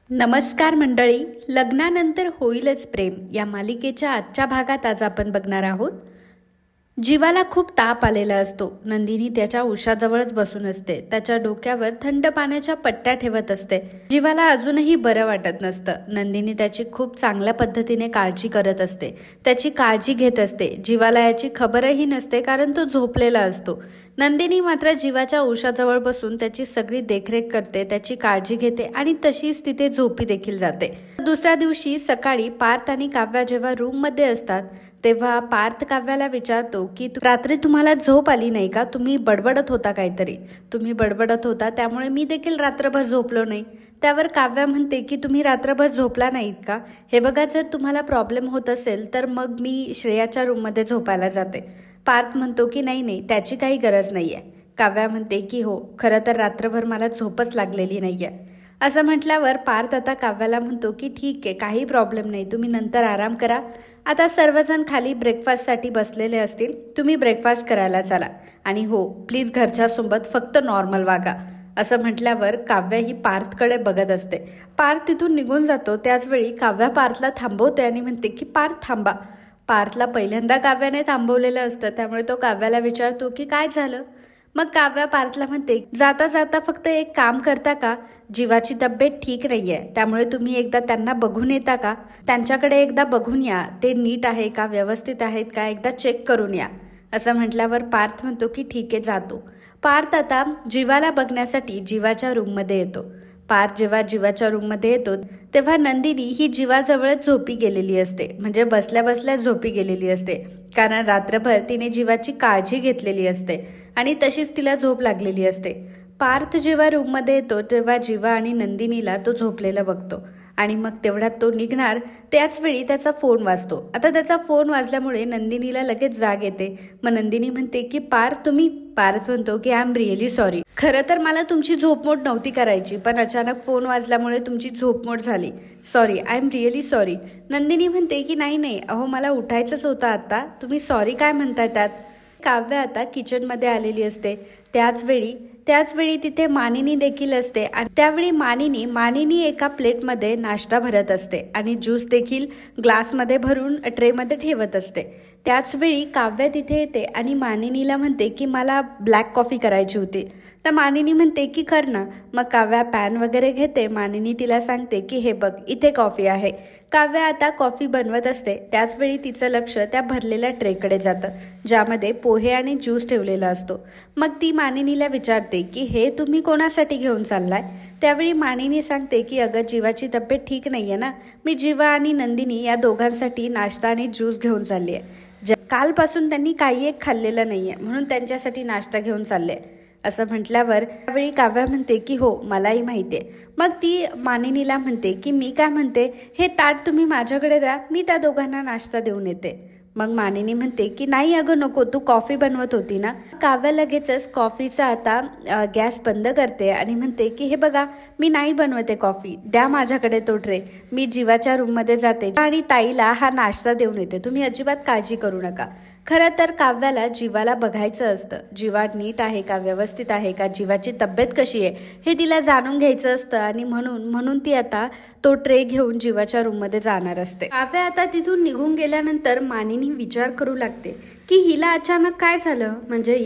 नमस्कार मंडळी, लग्नानंतर होईलच प्रेम या मालिकेच्या आजच्या भागात आज आपण बघणार आहोत. जीवाला खूप ताप आलेला असतो. नंदिनी त्याच्या उशाजवळच बसून असते. त्याच्या डोक्यावर थंड पाण्याच्या पट्ट्या ठेवत असते. जीवाला अजूनही बरं वाटत नसतं. नंदिनी त्याची खूप चांगल्या पद्धतीने काळजी करत असते, त्याची काळजी घेत असते. जीवाला याची खबरही नसते कारण तो झोपलेला असतो. नंदिनी मात्र जीवाच्या उशाजवळ बसून त्याची सगळी देखरेख करते, त्याची काळजी घेते आणि तशीच तिथे झोपी देखील जाते. दुसऱ्या दिवशी सकाळी पार्थ आणि काव्या जेव्हा रूम मध्ये असतात तेव्हा पार्थ काव्याला विचारतो की रात्री तुम्हाला झोप आली नाही का? तुम्ही बडबडत होता काहीतरी. तुम्ही बडबडत होता त्यामुळे मी देखील रात्रभर झोपलो नाही. त्यावर काव्या म्हणते की तुम्ही रात्रभर झोपला नाहीत का? हे बघा, जर तुम्हाला प्रॉब्लेम होत असेल तर मग मी श्रेयाच्या रूममध्ये झोपायला जाते. पार्थ म्हणतो की नाही, त्याची काही गरज नाहीये. काव्या म्हणते की हो, खरं तर रात्रभर मला झोपच लागलेली नाहीये. असं म्हटल्यावर पार्थ आता काव्याला म्हणतो की ठीक आहे, काही प्रॉब्लेम नाही, तुम्ही नंतर आराम करा. आता सर्वजण खाली ब्रेकफास्टसाठी बसलेले असतील, तुम्ही ब्रेकफास्ट करायला चला. आणि हो, प्लीज घरच्यासोबत फक्त नॉर्मल वागा. असं म्हटल्यावर काव्या ही पार्थकडे बघत असते. पार्थ तिथून निघून जातो. त्याचवेळी काव्या पार्थला थांबवते आणि म्हणते की पार्थ थांबा. पार्थला पहिल्यांदा काव्याने थांबवलेलं असतं, त्यामुळे तो काव्याला विचारतो की काय झालं. मग काव्या पार्थला म्हणते, जाता जाता फक्त एक काम करता का? जीवाची तब्येत ठीक नाहीये, त्यामुळे तुम्ही एकदा त्यांना बघून येता का? त्यांच्याकडे एकदा बघून या, ते नीट आहे का, व्यवस्थित आहेत का, एकदा चेक करून या. असं म्हटल्यावर पार्थ म्हणतो की ठीक आहे, जातो. पार्थ आता जीवाला बघण्यासाठी जीवाच्या रूममध्ये येतो. पार्थ जेव्हा जीवाच्या रूममध्ये येतो तेव्हा नंदिनी ही जीवाजवळच झोपी गेलेली असते, म्हणजे बसल्या बसल्या झोपी गेलेली असते. कारण रात्रभर तिने जीवाची काळजी घेतलेली असते आणि तशीच तिला झोप लागलेली असते. पार्थ जेव्हा रूममध्ये येतो तेव्हा जीवा आणि नंदिनीला तो झोपलेला बघतो आणि मग तेवढ्यात तो निघणार त्याच वेळी त्याचा फोन वाजतो. आता त्याचा फोन वाजल्यामुळे नंदिनीला लगेच जाग येते. मग नंदिनी म्हणते की पार्थ तुम्ही? पार्थ म्हणतो की आय एम रिअली सॉरी. खरं तर मला तुमची झोपमोड नव्हती करायची, पण अचानक फोन वाजल्यामुळे तुमची झोपमोड झाली. Sorry, I am really sorry. Nandini म्हणते की नाही, अहो मला उठायचंच होतं आता, तुम्ही सॉरी काय म्हणताय त्यात. काव्या आता किचनमध्ये आलेली असते. त्याचवेळी तिथे मानिनी देखील असते आणि त्यावेळी मानिनी एका प्लेटमध्ये नाश्ता भरत असते आणि ज्यूस देखील ग्लासमध्ये भरून ट्रेमध्ये ठेवत असते. त्याचवेळी काव्या तिथे येते आणि मानिनीला म्हणते की मला ब्लॅक कॉफी करायची होती. तर मानिनी म्हणते की कर ना. मग काव्या पॅन वगैरे घेते. मानिनी तिला सांगते की हे बघ, इथे कॉफी आहे. काव्या आता कॉफी बनवत असते. त्याचवेळी तिचं लक्ष त्या भरलेल्या ट्रेकडे जातं ज्यामध्ये पोहे आणि ज्यूस ठेवलेला असतो. मग ती मानिनीला विचारते की हे तुम्ही कोणासाठी घेऊन चाललाय. त्यावेळी मानिनी सांगते की अगं, जीवाची तब्येत ठीक नाहीये ना, मी जीवा आणि नंदिनी या दोघांसाठी नाश्ता आणि ज्यूस घेऊन चालली आहे. कालपासून त्यांनी काही एक खाल्लेलं नाहीये, म्हणून त्यांच्यासाठी नाश्ता घेऊन चालले. असं म्हटल्यावर त्यावेळी काव्या म्हणते की हो, मलाही माहितीये. मग ती मानिनीला म्हणते की मी काय म्हणते, हे ताट तुम्ही माझ्याकडे द्या, मी त्या दोघांना नाश्ता देऊन येते. मग मानिनी म्हणते की नाही अगं नको, तू कॉफी बनवत होती ना. काव्या लगेचच कॉफीचा आता गॅस बंद करते आणि म्हणते की हे बघा, मी नाही बनवते कॉफी, द्या माझ्याकडे तो ट्रे, मी जीवाच्या रूममध्ये जाते आणि ताईला हा नाश्ता देऊन येते, तुम्ही अजिबात काळजी करू नका. खरं तर काव्याला जीवाला बघायचं असतं, जीवा नीट आहे का, व्यवस्थित आहे का, जीवाची तब्येत कशी आहे हे तिला जाणून घ्यायचं असतं आणि म्हणून ती आता तो ट्रे घेऊन जीवाच्या रूममध्ये जाणार असते. काव्या आता तिथून निघून गेल्यानंतर मानिनी विचार करू लागते की हिला अचानक काय झालं. म्हणजे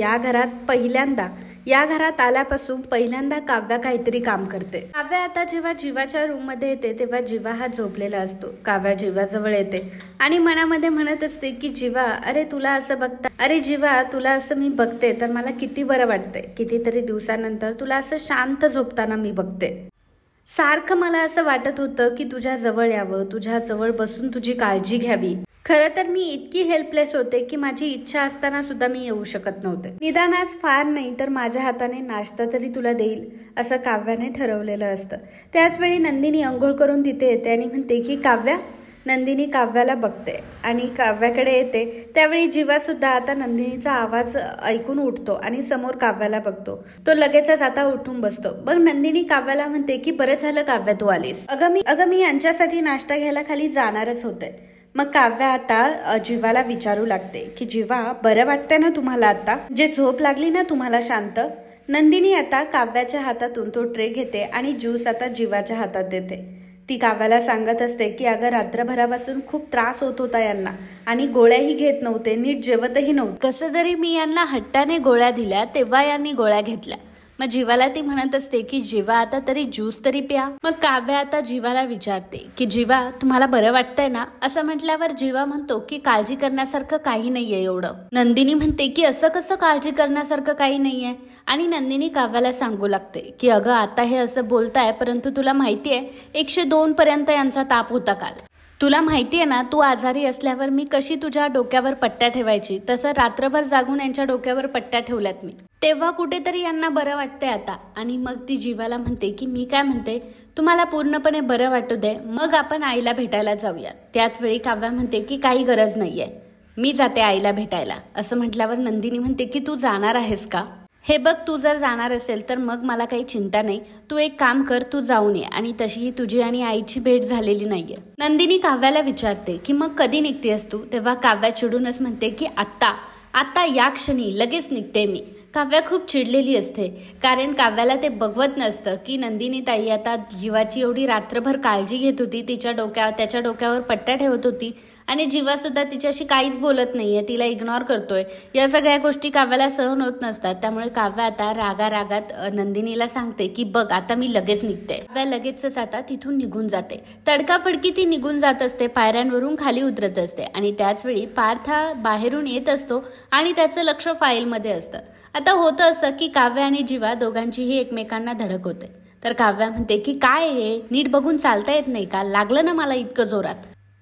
या घरात आल्यापासून पहिल्यांदा काव्या काहीतरी काम करते. काव्या आता जेव्हा जीवाच्या रूममध्ये येते तेव्हा जीवा हा झोपलेला असतो. काव्या जीवाजवळ येते आणि मनामध्ये म्हणत असते की जीवा, अरे तुला असं बघता, अरे जीवा तुला असं मी बघते तर मला किती बरं वाटतंय. कितीतरी दिवसानंतर तुला असं शांत झोपताना मी बघते. सारखं मला असं वाटत होतं की तुझ्या जवळ यावं, तुझ्या जवळ बसून तुझी काळजी घ्यावी. खरं तर मी इतकी हेल्पलेस होते की माझी इच्छा असताना सुद्धा मी येऊ शकत नव्हते. निदान आज फार नाही तर माझ्या हाताने नाश्ता तरी तुला देईल, असं काव्याने ठरवलेलं असतं. त्याचवेळी नंदिनी अंघोळ करून तिथे येते आणि म्हणते की काव्या. नंदिनी काव्याला बघते आणि काव्याकडे येते. त्यावेळी जीवा सुद्धा आता नंदिनीचा आवाज ऐकून उठतो आणि समोर काव्याला बघतो. तो लगेचच आता उठून बसतो. मग नंदिनी काव्याला म्हणते की बरं झालं काव्या तू आलीस. अगं मी यांच्यासाठी नाश्ता घ्यायला खाली जाणारच होते. मग काव्या आता जीवाला विचारू लागते की जीवा, बरं वाटतंय ना तुम्हाला आता, जे झोप लागली ना तुम्हाला शांत. नंदिनी आता काव्याच्या हातातून तो ट्रे घेते आणि ज्यूस आता जीवाच्या हातात देते. ती काव्याला सांगत असते की अगं रात्रभरापासून खूप त्रास होत होता यांना आणि गोळ्याही घेत नव्हते, नीट जेवतही नव्हते. कसं तरी मी यांना हट्टाने गोळ्या दिल्या तेव्हा यांनी गोळ्या घेतल्या. मग जीवाला ती म्हणत असते की जीवा आता तरी ज्यूस तरी प्या. मग काव्य आता जीवाला विचारते की जीवा तुम्हाला बरं वाटतंय ना. असं म्हटल्यावर जीवा म्हणतो की काळजी करण्यासारखं काही नाहीये एवढं. नंदिनी म्हणते की असं कसं काळजी करण्यासारखं काही नाहीये. आणि नंदिनी काव्याला सांगू लागते की अगं आता हे असं बोलताय, परंतु तुला माहितीये 102 पर्यंत यांचा ताप होता काल. तुला माहितीये ना तू आजारी असल्यावर मी कशी तुझ्या डोक्यावर पट्ट्या ठेवायची, तसं रात्रभर जागून यांच्या डोक्यावर पट्ट्या ठेवल्यात मी. तेव्हा कुठेतरी यांना बरं वाटतंय आता. आणि मग ती जीवाला म्हणते की मी काय म्हणते, तुम्हाला पूर्णपणे बरं वाटू दे, मग आपण आईला भेटायला जाऊया. त्याच वेळी काव्या म्हणते की काही गरज नाहीये, मी जाते आईला भेटायला. असं म्हटल्यावर नंदिनी म्हणते की तू जाणार आहेस का. हे बघ, तू जर जाणार असेल तर मग मला काही चिंता नाही. तू एक काम कर, तू जाऊन ये. आणि तशीही तुझी आणि आईची भेट झालेली नाहीये. नंदिनी काव्याला विचारते की मग कधी निघतेस तू. तेव्हा काव्या चिडूनच म्हणते की आता या क्षणी लगेच निघते मी. काव्या खूप चिडलेली असते, कारण काव्याला ते बघवत नसतं की नंदिनी ताई आता जीवाची एवढी रात्रभर काळजी घेत होती, त्याच्या डोक्यावर पट्ट्या ठेवत होती आणि जीवा सुद्धा तिच्याशी काहीच बोलत नाहीये, तिला इग्नोर करतोय. या सगळ्या गोष्टी काव्याला सहन होत नसतात. त्यामुळे काव्या आता रागात नंदिनीला सांगते की बघ आता मी लगेच निघते. काव्या लगेचच आता तिथून निघून जाते. तडकाफडकी ती निघून जात असते, पायऱ्यांवरून खाली उतरत असते. आणि त्याच वेळी पार्थ हा बाहेरून येत असतो आणि त्याचं लक्ष फाईलमध्ये असतं. आता होतं असं की काव्य आणि जीवा दोघांचीही एकमेकांना धडक होते. तर काव्या म्हणते की काय हे, नीट बघून चालता येत नाही का, लागलं ना मला इतकं जोरात.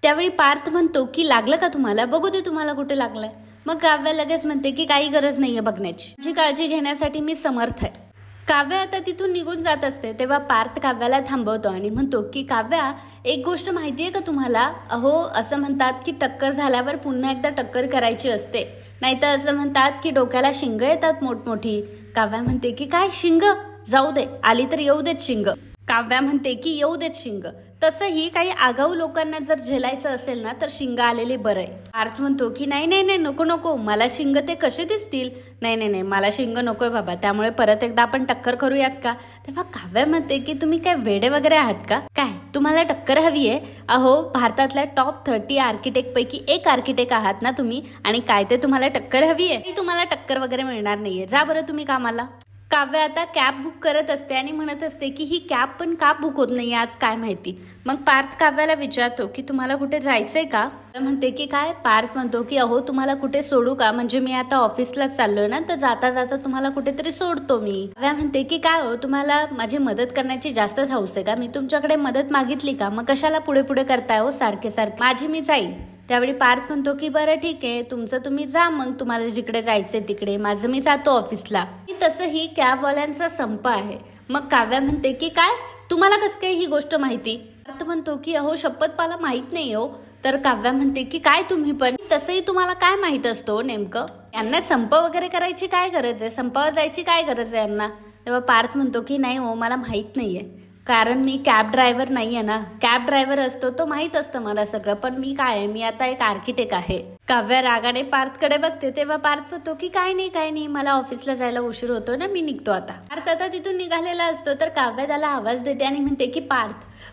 त्यावेळी पार्थ म्हणतो की लागलं का तुम्हाला, बघू दे तुम्हाला कुठे लागलंय. मग काव्या लगेच म्हणते की काही गरज नाहीये बघण्याची, माझी काळजी घेण्यासाठी मी समर्थ आहे. काव्या आता तिथून निघून जात असते तेव्हा पार्थ काव्याला थांबवतो आणि म्हणतो की काव्या, एक गोष्ट माहितीये का तुम्हाला, अहो असं म्हणतात की टक्कर झाल्यावर पुन्हा एकदा टक्कर करायची असते, नाहीतर असं म्हणतात की डोक्याला शिंग येतात मोठमोठी. काव्या म्हणते की काय शिंग, जाऊ दे, आली तर येऊ देत शिंग. काव्या म्हणते की येऊ देत शिंग. तसंही काही आगाऊ लोकांना जर झेलायचं असेल ना तर शिंग आलेले बरं आहे. पार्थ म्हणतो की नाही नको, मला शिंग ते कसे दिसतील, नाही मला शिंग नकोय बाबा, त्यामुळे परत एकदा आपण टक्कर करूयात का. तेव्हा काव्या म्हणते की तुम्ही काय वेडे वगैरे आहात का, काय तुम्हाला टक्कर हवी आहे. अहो भारतातल्या टॉप 30 आर्किटेक्ट पैकी एक आर्किटेक्ट आहात ना तुम्ही, आणि काय ते तुम्हाला टक्कर हवी आहे. तुम्हाला टक्कर वगैरे मिळणार नाहीये, जा बरं तुम्ही कामाला. काव्य आता कॅब बुक करत असते आणि म्हणत असते की ही कॅब पण का बुक होत नाही आज, काय माहिती. मग पार्थ काव्याला विचारतो की तुम्हाला कुठे जायचंय का. म्हणते की काय. पार्थ म्हणतो की अहो तुम्हाला कुठे सोडू का, म्हणजे मी आता ऑफिसलाच चाललोय ना, तर जाता जाता तुम्हाला कुठेतरी सोडतो मी. काव्या म्हणते की काय हो, तुम्हाला माझी मदत करण्याची जास्तच हौस आहे का, मी तुमच्याकडे मदत मागितली का, मग कशाला पुढे करताय हो सारखे माझी मी जाईल. त्यावेळी पार्थ म्हणतो की बरं ठीक आहे, तुमचं तुम्ही जा, मग तुम्हाला जिकडे जायचंय तिकडे, माझं मी जातो ऑफिसला. तसंही कॅबवाल्यांचा संप आहे. मग काव्या म्हणते की काय, तुम्हाला कसं काय ही गोष्ट माहिती. पार्थ म्हणतो की अहो शपथ मला माहित नाही हो. तर काव्या म्हणते की काय तुम्ही पण, तसंही तुम्हाला काय माहित असतो नेमकं, यांना संप वगैरे करायची काय गरज आहे, संपावर जायची काय गरज आहे यांना. तेव्हा पार्थ म्हणतो की नाही हो, मला माहित नाहीये, कारण मी कॅब ड्रायव्हर नाहीये ना. कॅब ड्रायव्हर असतो तो माहित असतं मला सगळं, पण मी काय आहे, मी आता एक आर्किटेक्ट आहे. काव्या रागाने पार्थकडे बघते तेव्हा पार्थ म्हणतो की काय नाही, मला ऑफिसला जायला उशीर होतो ना, मी निघतो आता. पार्थ आता तिथून निघालेला असतो तर काव्या त्याला आवाज देते आणि म्हणते की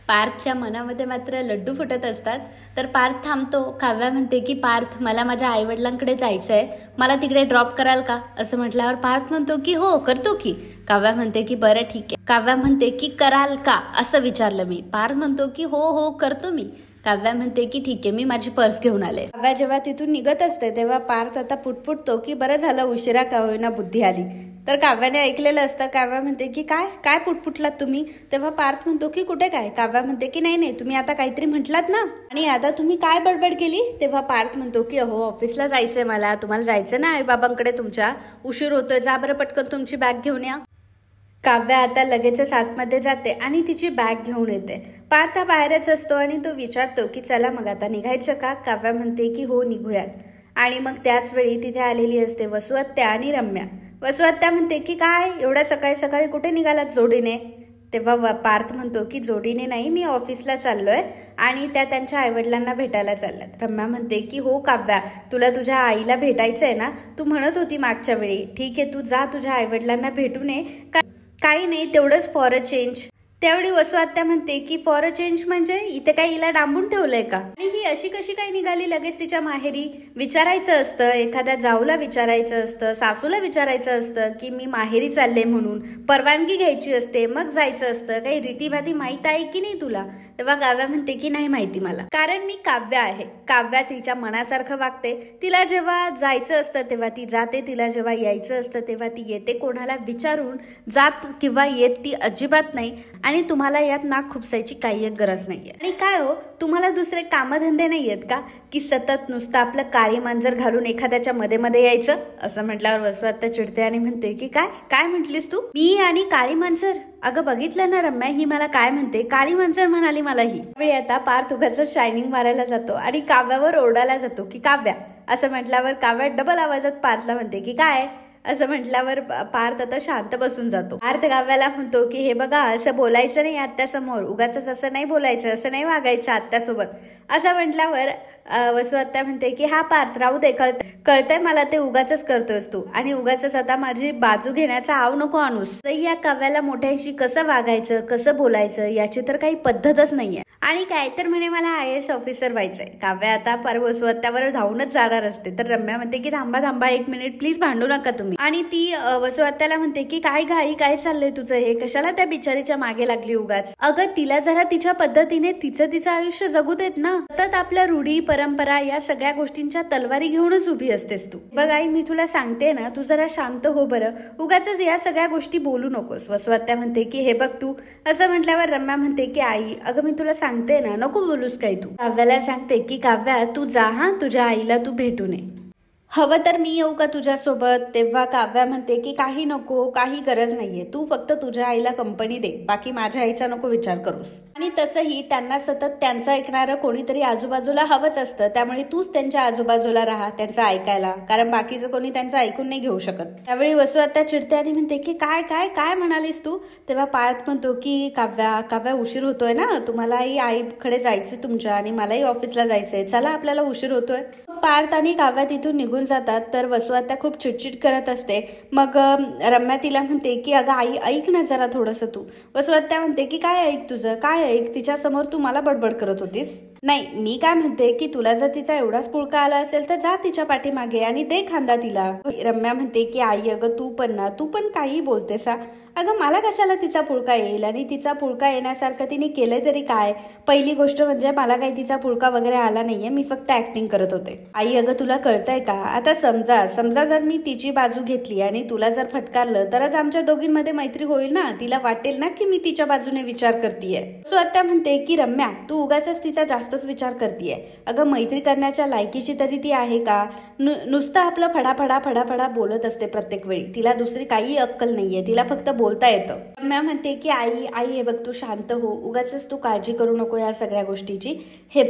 पार्थच्या मनामध्ये मात्र लड्डू फुटत असतात. तर पार्थ थांबतो. काव्या म्हणते की पार्थ, मला माझ्या आईवडिलांकडे जायचंय, मला तिकडे ड्रॉप कराल का. असं म्हटल्यावर पार्थ म्हणतो की हो करतो की. काव्या म्हणते की बरं ठीक आहे. काव्या म्हणते की कराल का असं विचारलं मी. पार्थ म्हणतो की हो करतो मी. काव्या म्हणते की ठीक आहे, मी माझी पर्स घेऊन आले. काव्या जेव्हा तिथून निघत असते तेव्हा पार्थ आता पुटपुटतो की बरं झालं उशिरा का होईना बुद्धी आली. तर काव्याने ऐकलेलं असतं. काव्या म्हणते की काय पुटपुटलात तुम्ही. तेव्हा पार्थ म्हणतो की कुठे काय. काव्या म्हणते की नाही तुम्ही आता काहीतरी म्हटलात ना, आणि आता तुम्ही काय बडबड केली. तेव्हा पार्थ म्हणतो की अहो ऑफिसला जायचंय मला, तुम्हाला जायचं ना आई बाबांकडे तुमच्या, उशीर होतोय, जा बरं पटकन तुमची बॅग घेऊन या. काव्या आता लगेचच आतमध्ये जाते आणि तिची बॅग घेऊन येते. पार्थ बाहेरच असतो आणि तो विचारतो की चला मग आता निघायचं का. काव्या म्हणते की हो निघूयात. आणि मग त्याच वेळी तिथे आलेली असते वसुहत्या आणि रम्या. वसुहत्या म्हणते की काय एवढ्या सकाळी कुठे निघालात जोडीने. तेव्हा पार्थ म्हणतो की जोडीने नाही, मी ऑफिसला चाललोय आणि त्या त्यांच्या आईवडिलांना भेटायला चालल्यात. रम्या म्हणते की हो काव्या, तुला तुझ्या आईला भेटायचंय ना, तू म्हणत होती मागच्या वेळी, ठीक आहे तू जा तुझ्या आईवडिलांना भेटून ये, काही नाही तेवढंच फॉर अ चेंज. त्यावेळी वसू आत्या म्हणते की फॉर अ चेंज म्हणजे इथे काय हिला डांबून ठेवलंय का, आणि ही अशी कशी काय निघाली लगेच तिच्या माहेरी. विचारायचं असतं, एखाद्या जाऊला विचारायचं असतं, सासूला विचारायचं असतं की मी माहेरी चालले म्हणून, परवानगी घ्यायची असते, मग जायचं असतं. काही रीतीभाती माहीत आहे की नाही तुला. तेव्हा काव्या म्हणते की नाही माहिती मला, कारण मी काव्या आहे. काव्या तिच्या मनासारखं वागते. तिला जेव्हा जायचं असतं तेव्हा ती जाते, तिला जेव्हा यायचं असतं तेव्हा ती येते. कोणाला विचारून जात किंवा येत ती अजिबात नाही. आणि तुम्हाला यात नाक खुपसायची काही एक गरज नाहीये. आणि काय हो, तुम्हाला दुसरे कामधंदे नाही आहेत का की सतत नुसतं आपलं काळी मांजर घालून एखाद्याच्या मध्ये मध्ये यायचं. असं म्हटल्यावर वसू आत्या चिडते आणि म्हणते की काय काय म्हटलीस तू, मी आणि काळी मांजर. अगं बघितलं ना रम्या, ही मला काय म्हणते, काळी मांजर म्हणाली मला ही. वेळी आता पार्थ उगाच शायनिंग मारायला जातो आणि काव्यावर ओरडायला जातो की काव्या. असं म्हटल्यावर काव्या डबल आवाजात पार्थला म्हणते की काय. असं म्हटल्यावर पार्थ आता शांत बसून जातो. पार्थ काव्याला म्हणतो की हे बघा, असं बोलायचं नाही आत्यासमोर, उगाच असं नाही बोलायचं, असं नाही वागायचं आत्यासोबत. असं म्हटल्यावर वसू आत्या म्हणते की हा पार्थ राहू दे, कळतंय मला ते उगाच करतोयस तू, आणि उगाच आता माझी बाजू घेण्याचा आव नको आणूस. या काव्याला मोठ्यांशी कसं वागायचं, कसं बोलायचं याची तर काही पद्धतच नाहीये. आणि काय तर म्हणे मला IAS ऑफिसर व्हायचंय. काव्या आता पर वसू आत्यावर धावूनच जाणार असते, तर रम्या म्हणते की थांबा थांबा 1 मिनिट प्लीज, भांडू नका तुम्ही. आणि ती वसू आत्याला म्हणते की काय घाई, काय चाललंय तुझं हे, कशाला त्या बिचारीच्या मागे लागली उगाच. अगं तिला जरा तिच्या पद्धतीने तिचं आयुष्य जगू देत ना. सतत आपल्या रूढी परंपरा या सगळ्या गोष्टींच्या तलवारी घेऊनच उभी असतेस तू. बघ आई, मी तुला सांगते ना, तू जरा शांत हो बरं, उगाच या सगळ्या गोष्टी बोलू नकोस. वसू आत्या म्हणते की हे बघ तू. असं म्हटल्यावर रम्या म्हणते की आई अगं मी तुला सांगते ना, नको बोलूस काही तू. काव्याला सांगते की काव्या तू जा हा, तुझ्या आईला तू भेटून ये, हवं तर मी येऊ का तुझ्यासोबत. तेव्हा काव्या म्हणते की काही नको, काही गरज नाहीये, तू फक्त तुझ्या आईला कंपनी दे, बाकी माझ्या आईचा नको विचार करूस. आणि तसंही त्यांना सतत त्यांचं ऐकणारं कोणीतरी आजूबाजूला हवंच असतं, त्यामुळे तूच त्यांच्या आजूबाजूला राहा त्यांचं ऐकायला, कारण बाकीचं कोणी त्यांचं ऐकून नाही घेऊ शकत. त्यावेळी वसू आत्या चिडते आणि म्हणते की काय काय काय म्हणालीस तू. तेव्हा पार्थ म्हणतो की काव्या उशीर होतोय ना, तुम्हालाही आईकडे जायचं तुमच्या, आणि मलाही ऑफिसला जायचंय, चला आपल्याला उशीर होतोय. पार्थ आणि काव्या तिथून निघून जातात. तर वसू आत्या खूप चिडचिड करत असते. मग रम्या तिला म्हणते की अगं आई ऐक ना जरा थोडंसं तू. वसू आत्या म्हणते की काय ऐक तुझं, काय ऐक, तिच्या समोर तू मला बडबड करत होतीस. नाही, मी काय म्हणते की तुला जर तिचा एवढाच पुळका आला असेल तर जा तिच्या पाठीमागे आणि दे खांदा तिला. रम्या म्हणते की आई अगं तू पण काही बोलतेस. अगं मला कशाला तिचा पुळका येईल, आणि तिचा पुळका येण्यासारखं तिने केलं तरी काय. पहिली गोष्ट म्हणजे मला काही तिचा पुळका वगैरे आला नाहीये, मी फक्त ऍक्टिंग करत होते. आई अगं तुला कळतंय का, आता समजा जर मी तिची बाजू घेतली आणि तुला जर फटकारलं तरच आमच्या दोघींमध्ये मैत्री होईल ना, तिला वाटेल ना की मी तिच्या बाजूने विचार करतीये. सो आत्या म्हणते की रम्या तू उगाच तिचा जास्तच विचार करतीये. अगं मैत्री करण्याच्या लायकीची तरी ती आहे का. नुसतं आपलं फडाफडा बोलत असते प्रत्येक वेळी, तिला दुसरी काही अक्कल नाहीये, तिला फक्त बोलता येतं. रम्या म्हणते की आई हे बघ तू शांत हो, उगाच तू काळजी करू नको या सगळ्या गोष्टीची. हे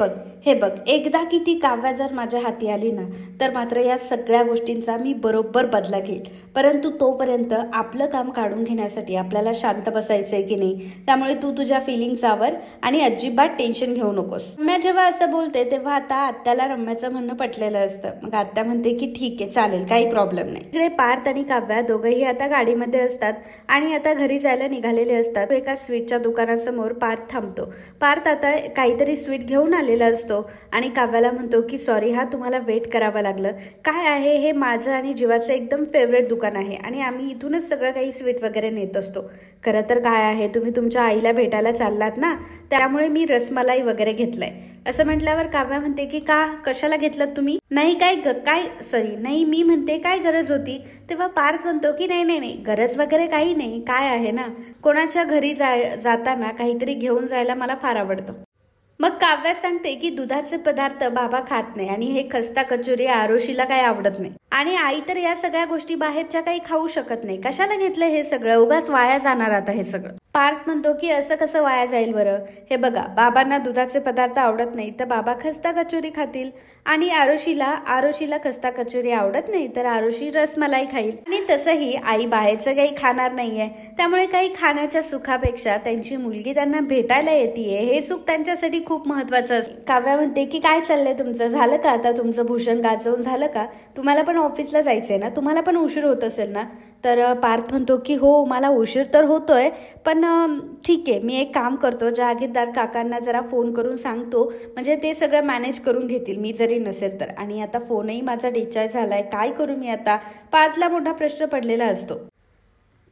बघ एकदा की ती काव्या जर माझ्या हाती आली ना तर मात्र या सगळ्या गोष्टींचा मी बरोबर बदला घेईल, परंतु तोपर्यंत आपलं काम काढून घेण्यासाठी आपल्याला शांत बसायचंय की नाही. त्यामुळे तू तुझ्या फिलिंग्सवर आणि अजिबात टेन्शन घेऊ नकोस. रम्या जेव्हा असं बोलते तेव्हा आता आत्याला रम्याचं म्हणणं पटलेलं असतं. मग आत्या म्हणते की ठीक आहे चालेल, काही प्रॉब्लेम नाही. इकडे पार्थ आणि काव्या दोघंही आता गाडीमध्ये असतात आणि आता घरी जायला निघालेले असतात. एका स्वीटच्या दुकानासमोर पार्थ थांबतो. पार्थ आता काहीतरी स्वीट घेऊन आलेला असतो आणि काव्याला म्हणतो की सॉरी हा तुम्हाला वेट करावं लागलं. काय आहे हे माझं आणि जीवाचं एकदम फेवरेट दुकान आहे आणि आम्ही इथूनच सगळं काही स्वीट वगैरे नेत असतो. खरं तर काय आहे, तुम्ही तुमच्या आईला भेटायला चाललात ना, त्यामुळे मी रसमलाई वगैरे घेतलंय. असं म्हटल्यावर काव्या म्हणते की कशाला घेतलं तुम्ही. नाही मी म्हणते काय गरज होती. तेव्हा पार्थ म्हणतो की नाही गरज वगैरे काही नाही, काय आहे ना कोणाच्या घरी जाताना काहीतरी घेऊन जायला मला फार आवडतं. मग काव्या सांगते की दुधाचे पदार्थ बाबा खात नाही आणि हे खस्ता कचोरी आरुषीला काही आवडत नाही, आणि आई तर या सगळ्या गोष्टी बाहेरच्या काही खाऊ शकत नाही. कशाला घेतलं हे सगळं, उगाच वाया जाणार आता हे सगळं. पार्थ म्हणतो की असं कसं वाया जाईल बरं. हे बघा, बाबांना दुधाचे पदार्थ आवडत नाही तर बाबा खस्ता कचोरी खातील, आणि आरुषीला खस्ता कचोरी आवडत नाही तर आरुषी रसमलाई खाईल. आणि तसंही आई बाहेरचं काही खाणार नाहीये, त्यामुळे काही खाण्याच्या सुखापेक्षा त्यांची मुलगी त्यांना भेटायला येतेय हे सुख त्यांच्यासाठी खूप महत्वाचं असतं. काव्या म्हणते की काय चाललंय तुमचं, झालं का आता तुमचं भूषण गाजवून झालं का, तुम्हाला पण ऑफिसला जायचंय ना, तुम्हाला पण उशीर होत असेल ना. तर पार्थ म्हणतो की हो मला उशीर तर होतोय, पण ठीक आहे, मी एक काम करतो, जहागीरदार काकांना जरा फोन करून सांगतो, म्हणजे ते सगळं मॅनेज करून घेतील मी जरी नसेल तर. आणि आता फोनही माझा डिस्चार्ज झालाय, काय करू मी आता. पार्थला मोठा प्रश्न पडलेला असतो.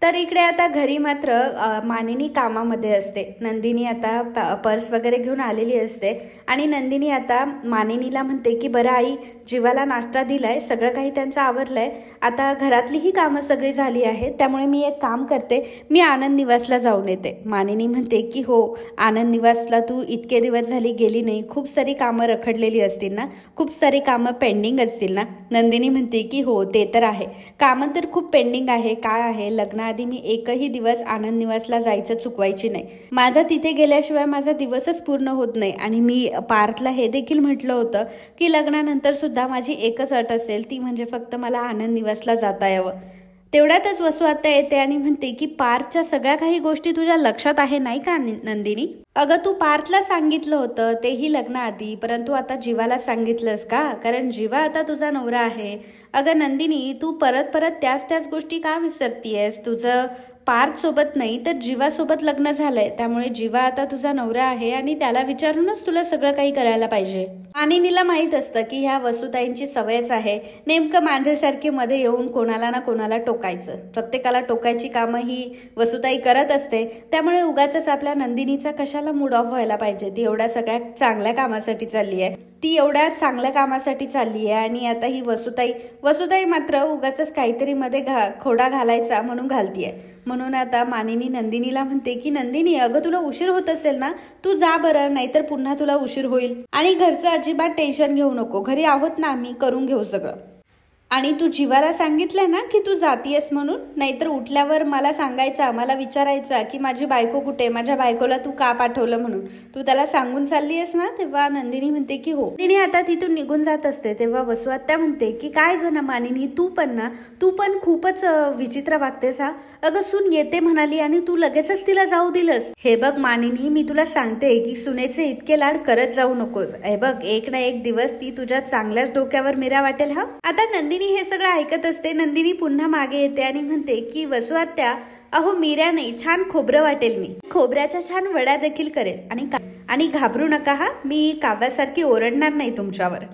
तर इकडे आता घरी मात्र मानिनी कामामध्ये असते. नंदिनी आता पर्स वगैरे घेऊन आलेली असते आणि नंदिनी आता मानिनीला म्हणते की बरं आई, जीवाला नाश्ता दिलाय, सगळं काही त्यांचं आवरलंय, आता घरातलीही कामं सगळी झाली आहेत, त्यामुळे मी एक काम करते, मी आनंद निवासला जाऊन येते. मानिनी म्हणते की हो, आनंद निवासला तू इतके दिवस झाली गेली नाही, खूप सारी कामं रखडलेली असतील ना, खूप सारी कामं पेंडिंग असतील ना. नंदिनी म्हणते की हो ते तर आहे, कामं तर खूप पेंडिंग आहे. काय आहे, लग्नाआधी मी एकही दिवस आनंद निवासला जायचं चुकवायची नाही. माझा तिथे गेल्याशिवाय माझा दिवसच पूर्ण होत नाही. आणि मी पार्थला हे देखील म्हटलं होतं की लग्नानंतर सुद्धा माझी एकच अट असेल, ती म्हणजे फक्त मला आनंद निवासला जाता यावं. तेवढ्यातच वसू आता येते आणि म्हणते की पार्थच्या सगळ्या काही गोष्टी तुझ्या लक्षात आहे नाही का नंदिनी? अगं तू पार्थला सांगितलं होतं तेही लग्नाआधी, परंतु आता जीवाला सांगितलंस का? कारण जीवा आता तुझा नवरा आहे. अगं नंदिनी, तू परत परत त्याच गोष्टी का विसरतीयस? तुझं पार्थ सोबत नाही तर जीवासोबत लग्न झालंय, त्यामुळे जीवा आता तुझा नवरा आहे आणि त्याला विचारूनच तुला सगळं काही करायला पाहिजे. मानिनीला माहित असतं की ह्या वसुताईंची सवयच आहे नेमकं मांजरसारखी मध्ये येऊन कोणाला ना कोणाला टोकायचं. प्रत्येकाला टोकायची कामं ही वसुताई करत असते, त्यामुळे उगाच आपल्या नंदिनीचा कशाला मूड ऑफ व्हायला पाहिजे. ती एवढ्या सगळ्या चांगल्या कामासाठी चालली आहे, आणि आता ही वसुताई मात्र उगाच काहीतरी मध्ये खोडा घालायचा म्हणून घालतीये. म्हणून आता मानिनी नंदिनीला म्हणते की नंदिनी, अगं तुला उशीर होत असेल ना, तू जा बरं, नाहीतर पुन्हा तुला उशीर होईल. आणि घरचं अजिबात टेन्शन घेऊ नको, घरी आहोत ना आम्ही, करून घेऊ सगळं. आणि तू जीवाला सांगितलंय ना की तू जातीयस म्हणून, नाहीतर उठल्यावर मला सांगायचा, मला विचारायचा की माझी बायको कुठे, माझ्या बायकोला तू का पाठवलं म्हणून. तू त्याला सांगून चालली आहेस ना? तेव्हा नंदिनी म्हणते की हो. नंदिनी आता तिथून निघून जात असते तेव्हा वसू आत्या म्हणते की काय ग ना मानिनी, तू पण खूपच विचित्र वागतेस हा. अगं सून येते म्हणाली आणि तू लगेचच तिला जाऊ दिलंस. हे बघ मानिनी, मी तुला सांगते की सुनेचे इतके लाड करत जाऊ नकोस. हे बघ, एक ना एक दिवस ती तुझ्या चांगल्याच डोक्यावर मिरा वाटेल हा. आता नंदिनी हे सगळं ऐकत असते. नंदिनी पुन्हा मागे येते आणि म्हणते की वसू आत्या, अहो मीरा नाही, छान खोबरं वाटेल, मी खोबऱ्याच्या छान वड्या देखील करेल. आणि घाबरू नका हा, मी काव्यासारखी ओरडणार नाही तुमच्यावर.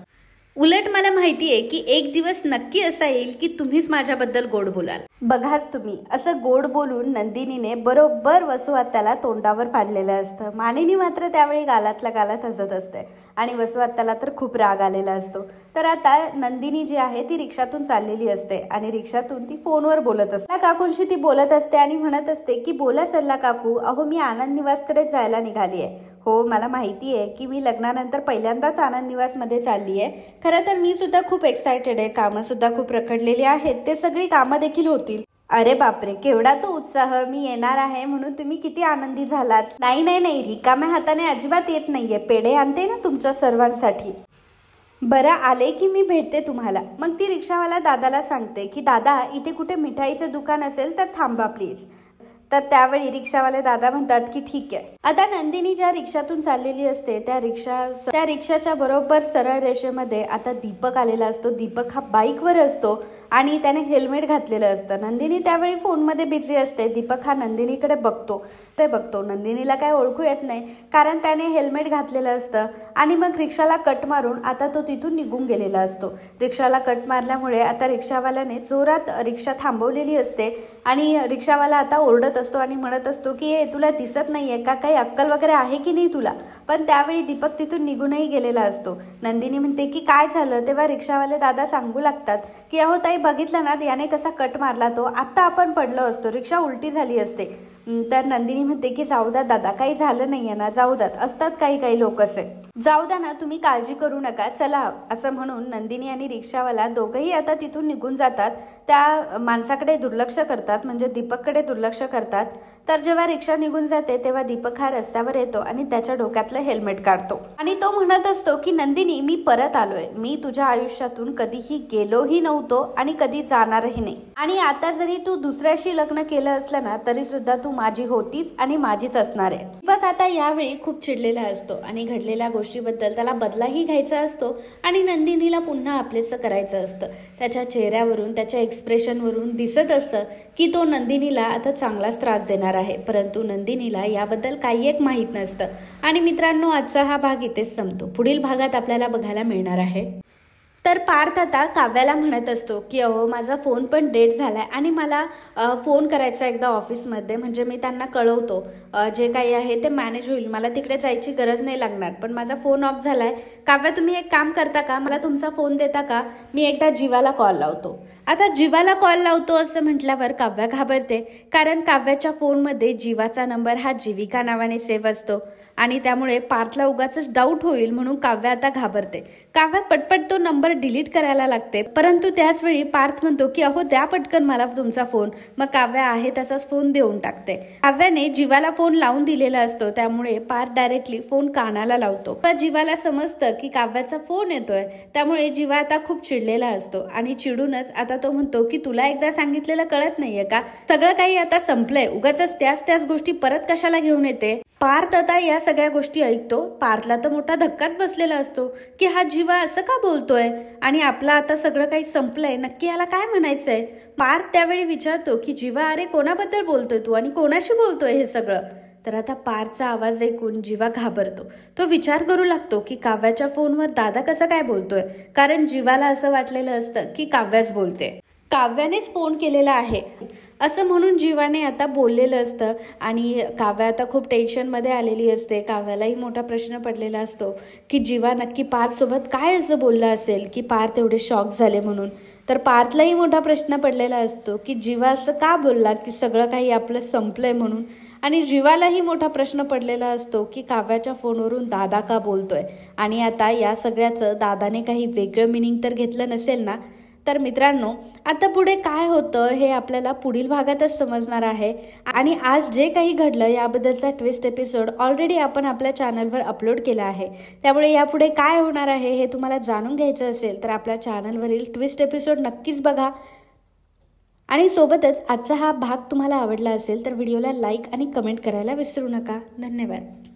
उलट मला माहितीये की एक दिवस नक्की असा येईल की तुम्हीच माझ्याबद्दल गोड बोलाल. बघाच तुम्ही, असं गोड बोलून नंदिनीने बरोबर वसू आत्याला तोंडावर पाडलेलं असतं. मानिनी मात्र त्यावेळी गालातल्या गालात हसत असते आणि वसू आत्याला तर खूप राग आलेला असतो. तर आता नंदिनी जी आहे ती रिक्षातून चाललेली असते आणि रिक्षातून ती फोनवर बोलत असते. काकूंशी ती बोलत असते आणि म्हणत असते की बोला सल्ला काकू, अहो मी आनंद निवासकडे जायला निघाली आहे. हो, मला माहिती आहे की मी लग्नानंतर पहिल्यांदाच आनंद निवासमध्ये चालली आहे. खरं तर मी सुद्धा खूप एक्सायटेड आहे, कामं सुद्धा खूप रखडलेली आहेत, ते सगळी कामं देखील होतील. अरे बापरे, केवढा तो उत्साह, मी येणार आहे म्हणून तुम्ही किती आनंदी झालात. नाही, रिकाम्या हाताने अजिबात येत नाहीये, पेढे आणते ना तुमच्या सर्वांसाठी. बरं, आले की मी भेटते तुम्हाला. मग ती रिक्षावाला दादाला सांगते की दादा, इथे कुठे मिठाईचं दुकान असेल तर थांबा प्लीज. तर त्यावेळी रिक्षावाले दादा म्हणतात की ठीक आहे. आता नंदिनी ज्या रिक्षातून चाललेली असते त्या रिक्षाच्या बरोबर सरळ रेषेमध्ये आता दीपक आलेला असतो. दीपक हा बाईकवर असतो आणि त्याने हेल्मेट घातलेलं असतं. नंदिनी त्यावेळी फोनमध्ये बिझी असते. दीपक हा नंदिनीकडे बघतो. नंदिनीला काय ओळखू येत नाही कारण त्याने हेल्मेट घातलेलं असतं. आणि मग रिक्षाला कट मारून आता तो तिथून निघून गेलेला असतो. रिक्षाला कट मारल्यामुळे आता रिक्षावाल्याने जोरात रिक्षा थांबवलेली असते आणि रिक्षावाला आता ओरडत असतो आणि म्हणत असतो की तुला दिसत नाहीये का, काही अक्कल वगैरे आहे की नाही तुला. पण त्यावेळी दीपक तिथून निघूनही गेलेला असतो. नंदिनी म्हणते की काय झालं. तेव्हा रिक्षावाले दादा सांगू लागतात की अहो ताई, बघितलं ना याने कसा कट मारला, तो आता आपण पडलो असतो, रिक्षा उलटी झाली असते. तर नंदिनी म्हणते की जाऊ द्या दादा, काही झालं नाहीये ना, जाऊ द्यात, असतात काही लोक असे, जाऊ द्या ना, तुम्ही काळजी करू नका, चला, असं म्हणून नंदिनी आणि रिक्षावाला दोघंही आता तिथून निघून जातात. त्या माणसाकडे दुर्लक्ष करतात, म्हणजे दीपककडे दुर्लक्ष करतात. तर जेव्हा रिक्षा निघून जाते तेव्हा दीपक हा रस्त्यावर येतो आणि त्याच्या डोक्यातलं हेल्मेट काढतो आणि तो म्हणत असतो की नंदिनी, मी परत आलोय, मी तुझ्या आयुष्यातून कधीही गेलोही नव्हतो आणि कधी जाणारही नाही. आणि आता जरी तू दुसऱ्याशी लग्न केलं असलं ना तरी सुद्धा तू माझी होतीच आणि माझीच असणार आहे. दीपक आता यावेळी खूप चिडलेला असतो आणि घडलेल्या गोष्टीबद्दल त्याला बदलाही घ्यायचा असतो आणि नंदिनीला पुन्हा आपलेचं करायचं असतं. त्याच्या चेहऱ्यावरून, त्याच्या एक्सप्रेशनवरून दिसत असतं की तो नंदिनीला आता चांगलाच त्रास देणार आहे, परंतु नंदिनीला याबद्दल काही एक माहीत नसतं. आणि मित्रांनो, आजचा हा भाग इथेच संपतो. पुढील भागात आपल्याला बघायला मिळणार आहे. तर पार्थ आता काव्याला म्हणत असतो की अहो, माझा फोन पण डेट झालाय आणि मला फोन करायचा एकदा ऑफिसमध्ये, म्हणजे मी त्यांना कळवतो जे काही आहे ते मॅनेज होईल, मला तिकडे जायची गरज नाही लागणार, पण माझा फोन ऑफ झालाय. काव्या, तुम्ही एक काम करता का, मला तुमचा फोन देता का, मी एकदा जीवाला कॉल लावतो. आता जीवाला कॉल लावतो असं म्हटल्यावर काव्या घाबरते, कारण काव्याच्या फोनमध्ये जीवाचा नंबर हा जीविका नावाने सेव्ह असतो आणि त्यामुळे पार्थला उगाच डाऊट होईल म्हणून काव्या आता घाबरते. काव्या पटपट तो नंबर डिलीट करायला लागते, परंतु त्याच वेळी पार्थ म्हणतो की अहो, द्या पटकन मला तुमचा फोन. मग काव्या आहे त्याचाच फोन देऊन टाकते. काव्याने जीवाला फोन लावून दिलेला असतो, त्यामुळे पार्थ डायरेक्टली फोन कानाला लावतो. जीवाला समजतं की काव्याचा फोन येतोय, त्यामुळे जीवा आता खूप चिडलेला असतो आणि चिडूनच आता तो म्हणतो की तुला एकदा सांगितलेलं कळत नाहीये का, सगळं काही आता संपलंय, उगाच त्याच गोष्टी परत कशाला घेऊन येते. पार्थ आता या सगळ्या गोष्टी ऐकतो. पार्थला तर मोठा धक्काच बसलेला असतो की हा जीवा असं का बोलतोय आणि आपलं आता सगळं काही संपलंय, नक्की याला काय म्हणायचंय. पार्थ त्यावेळी विचारतो की जीवा, अरे कोणाबद्दल बोलतोय तू आणि कोणाशी बोलतोय हे सगळं. तर आता पार्थचा आवाज ऐकून जीवा घाबरतो. तो विचार करू लागतो की काव्याच्या फोनवर दादा कसं काय बोलतोय, कारण जीवाला असं वाटलेलं असतं की काव्याच बोलते, काव्यानेच फोन केलेला आहे असं म्हणून जीवाने आता बोललेलं असतं. आणि काव्या आता खूप टेन्शनमध्ये आलेली असते. काव्यालाही मोठा प्रश्न पडलेला असतो की जीवा नक्की पार्थसोबत काय असं बोलला असेल की पार्थ एवढे शॉक झाले म्हणून. तर पार्थलाही मोठा प्रश्न पडलेला असतो की जीवा असं का बोलला की सगळं काही आपलं संपलंय म्हणून. आणि जीवालाही मोठा प्रश्न पडलेला असतो की काव्याच्या फोनवरून दादा का बोलतोय आणि आता या सगळ्याचं दादाने काही वेगळं मिनिंग तर घेतलं नसेल ना. तर मित्रांनो, आता पुढे काय होतं हे आपल्याला पुढील भागातच समजणार आहे. आणि आज जे काही घडलं याबद्दलचा ट्विस्ट एपिसोड ऑलरेडी आपण आपल्या चॅनलवर अपलोड केला आहे, त्यामुळे यापुढे काय होणार आहे हे तुम्हाला जाणून घ्यायचं असेल तर आपल्या चॅनलवरील ट्विस्ट एपिसोड नक्कीच बघा. आणि सोबतच आजचा हा भाग तुम्हाला आवडला असेल तर व्हिडिओला लाईक आणि कमेंट करायला विसरू नका. धन्यवाद.